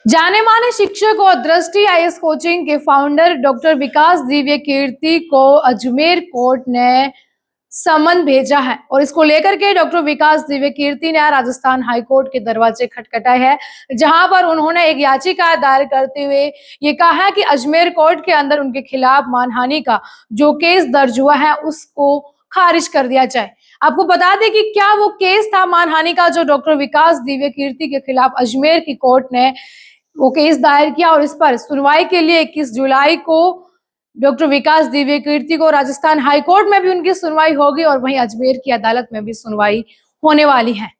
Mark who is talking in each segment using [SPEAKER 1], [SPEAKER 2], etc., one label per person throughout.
[SPEAKER 1] जाने माने शिक्षक और दृष्टि आईएएस कोचिंग के फाउंडर डॉक्टर विकास दिव्य कीर्ति को अजमेर कोर्ट ने समन भेजा है और इसको लेकर के डॉक्टर विकास दिव्य कीर्ति ने राजस्थान हाई कोर्ट के दरवाजे खटखटाए हैं, जहां पर उन्होंने एक याचिका दायर करते हुए ये कहा है कि अजमेर कोर्ट के अंदर उनके खिलाफ मानहानि का जो केस दर्ज हुआ है उसको खारिज कर दिया जाए। आपको बता दें कि क्या वो केस था मानहानि का जो डॉक्टर विकास दिव्य कीर्ति के खिलाफ अजमेर की कोर्ट ने वो केस दायर किया और इस पर सुनवाई के लिए 21 जुलाई को डॉक्टर विकास दिव्य कीर्ति को राजस्थान हाई कोर्ट में भी उनकी सुनवाई होगी और वहीं अजमेर की अदालत में भी सुनवाई होने वाली है।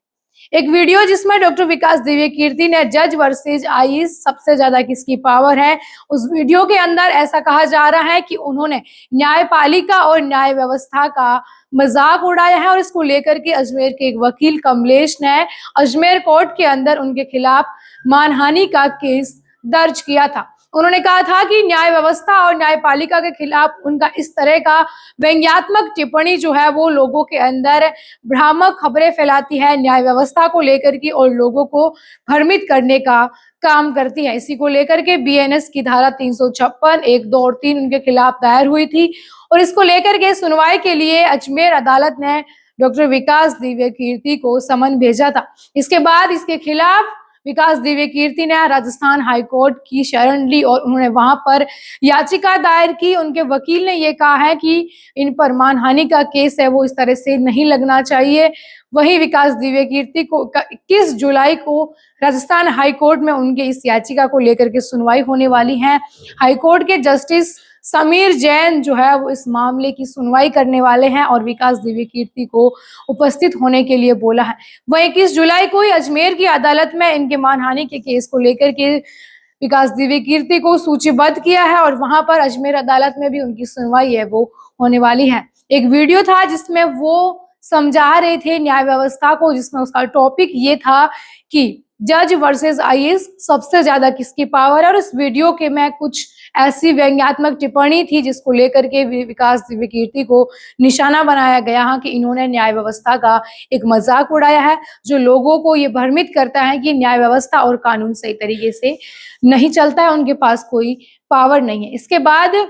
[SPEAKER 1] एक वीडियो जिसमें डॉक्टर विकास दिव्य कीर्ति ने जज वर्सेज आईएएस सबसे ज्यादा किसकी पावर है, उस वीडियो के अंदर ऐसा कहा जा रहा है कि उन्होंने न्यायपालिका और न्याय व्यवस्था का मजाक उड़ाया है और इसको लेकर के अजमेर के एक वकील कमलेश ने अजमेर कोर्ट के अंदर उनके खिलाफ मानहानि का केस दर्ज किया था। उन्होंने कहा था कि न्याय व्यवस्था और न्यायपालिका के खिलाफ उनका इस तरह का व्यंग्यात्मक टिप्पणी जो है वो लोगों के अंदर भ्रामक खबरें फैलाती है, न्याय व्यवस्था को लेकर की और लोगों को भ्रमित करने का काम करती है। इसी को लेकर के बीएनएस की धारा 356, 1, 2 और 3 उनके खिलाफ दायर हुई थी और इसको लेकर के सुनवाई के लिए अजमेर अदालत ने डॉक्टर विकास दिव्य कीर्ति को समन भेजा था। इसके बाद इसके खिलाफ विकास दिव्य कीर्ति ने राजस्थान हाई कोर्ट की शरण ली और उन्होंने वहां पर याचिका दायर की। उनके वकील ने यह कहा है कि इन पर मानहानि का केस है वो इस तरह से नहीं लगना चाहिए। वहीं विकास दिव्य कीर्ति को 21 जुलाई को राजस्थान हाई कोर्ट में उनके इस याचिका को लेकर के सुनवाई होने वाली है। हाई कोर्ट के जस्टिस समीर जैन जो है वो इस मामले की सुनवाई करने वाले हैं और विकास दिव्य कीर्ति को उपस्थित होने के लिए बोला है। वह 21 जुलाई को ही अजमेर की अदालत में इनके मानहानि के केस को लेकर के विकास दिव्य कीर्ति को सूचीबद्ध किया है और वहां पर अजमेर अदालत में भी उनकी सुनवाई है वो होने वाली है। एक वीडियो था जिसमें वो समझा रहे थे न्याय व्यवस्था को, जिसमें उसका टॉपिक ये था कि जज वर्सेस आईएएस सबसे ज्यादा किसकी पावर है और इस वीडियो के में कुछ ऐसी व्यंग्यात्मक टिप्पणी थी जिसको लेकर के विकास दिव्य कीर्ति को निशाना बनाया गया कि इन्होंने न्याय व्यवस्था का एक मजाक उड़ाया है, जो लोगों को ये भ्रमित करता है कि न्याय व्यवस्था और कानून सही तरीके से नहीं चलता है, उनके पास कोई पावर नहीं है। इसके बाद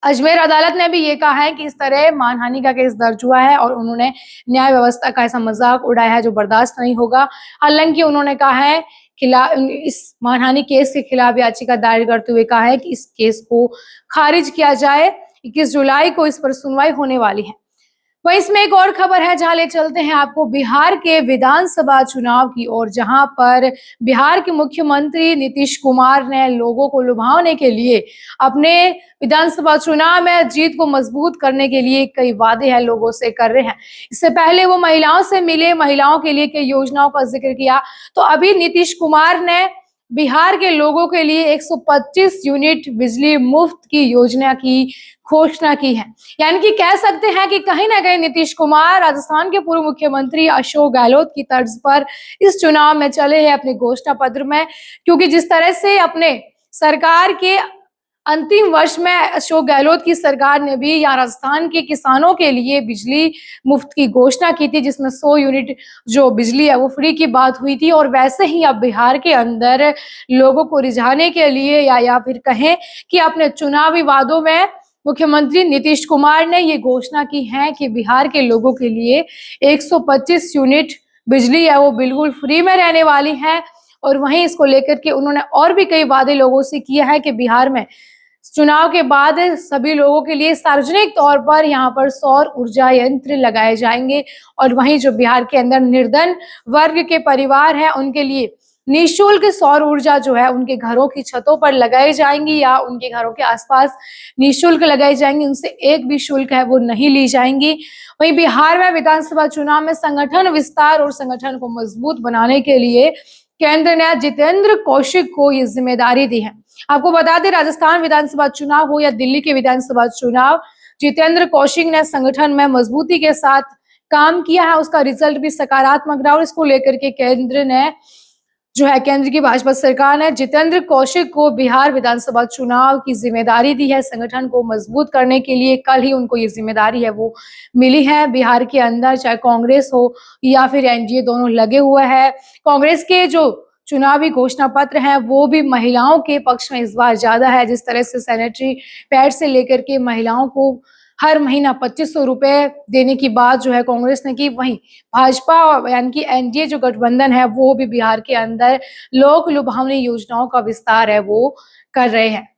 [SPEAKER 1] अजमेर अदालत ने भी ये कहा है कि इस तरह मानहानि का केस दर्ज हुआ है और उन्होंने न्याय व्यवस्था का ऐसा मजाक उड़ाया है जो बर्दाश्त नहीं होगा। हालांकि उन्होंने कहा है इस मानहानि केस के खिलाफ याचिका दायर करते हुए कहा है कि इस केस को खारिज किया जाए। 21 जुलाई को इस पर सुनवाई होने वाली है। वहीं इसमें एक और खबर है जहां ले चलते हैं आपको बिहार के विधानसभा चुनाव की ओर, जहां पर बिहार के मुख्यमंत्री नीतीश कुमार ने लोगों को लुभाने के लिए अपने विधानसभा चुनाव में जीत को मजबूत करने के लिए कई वादे हैं लोगों से कर रहे हैं। इससे पहले वो महिलाओं से मिले, महिलाओं के लिए कई योजनाओं का जिक्र किया। तो अभी नीतीश कुमार ने बिहार के लोगों के लिए 125 यूनिट बिजली मुफ्त की योजना की घोषणा की है। यानी कि कह सकते हैं कि कहीं ना कहीं नीतीश कुमार राजस्थान के पूर्व मुख्यमंत्री अशोक गहलोत की तर्ज पर इस चुनाव में चले हैं अपने घोषणा पत्र में, क्योंकि जिस तरह से अपने सरकार के अंतिम वर्ष में अशोक गहलोत की सरकार ने भी यहाँ राजस्थान के किसानों के लिए बिजली मुफ्त की घोषणा की थी, जिसमें 100 यूनिट जो बिजली है वो फ्री की बात हुई थी। और वैसे ही अब बिहार के अंदर लोगों को रिझाने के लिए या फिर कहें कि अपने चुनावी वादों में मुख्यमंत्री नीतीश कुमार ने ये घोषणा की है कि बिहार के लोगों के लिए 125 यूनिट बिजली है वो बिल्कुल फ्री में रहने वाली है। और वहीं इसको लेकर के उन्होंने और भी कई वादे लोगों से किया है कि बिहार में चुनाव के बाद सभी लोगों के लिए सार्वजनिक तौर पर यहाँ पर सौर ऊर्जा यंत्र लगाए जाएंगे और वहीं जो बिहार के अंदर निर्धन वर्ग के परिवार हैं उनके लिए निःशुल्क सौर ऊर्जा जो है उनके घरों की छतों पर लगाई जाएंगी या उनके घरों के आसपास निःशुल्क लगाई जाएंगी, उनसे एक भी शुल्क है वो नहीं ली जाएंगी। वहीं बिहार में विधानसभा चुनाव में संगठन विस्तार और संगठन को मजबूत बनाने के लिए केंद्र ने जितेंद्र कौशिक को ये जिम्मेदारी दी है। आपको बता दें, राजस्थान विधानसभा चुनाव हो या दिल्ली के विधानसभा चुनाव, जितेंद्र कौशिक ने संगठन में मजबूती के साथ काम किया है, उसका रिजल्ट भी सकारात्मक रहा और इसको लेकर के केंद्र की भाजपा सरकार ने जितेंद्र कौशिक को बिहार विधानसभा चुनाव की जिम्मेदारी दी है। संगठन को मजबूत करने के लिए कल ही उनको ये जिम्मेदारी है वो मिली है। बिहार के अंदर चाहे कांग्रेस हो या फिर एनडीए दोनों लगे हुए हैं। कांग्रेस के जो चुनावी घोषणा पत्र हैं वो भी महिलाओं के पक्ष में इस बार ज्यादा है। जिस तरह से सैनिटरी पैड से लेकर के महिलाओं को हर महीना 2500 रुपए देने की बात जो है कांग्रेस ने की, वहीं भाजपा यानी कि एनडीए जो गठबंधन है वो भी बिहार के अंदर लोक लुभावनी योजनाओं का विस्तार है वो कर रहे हैं।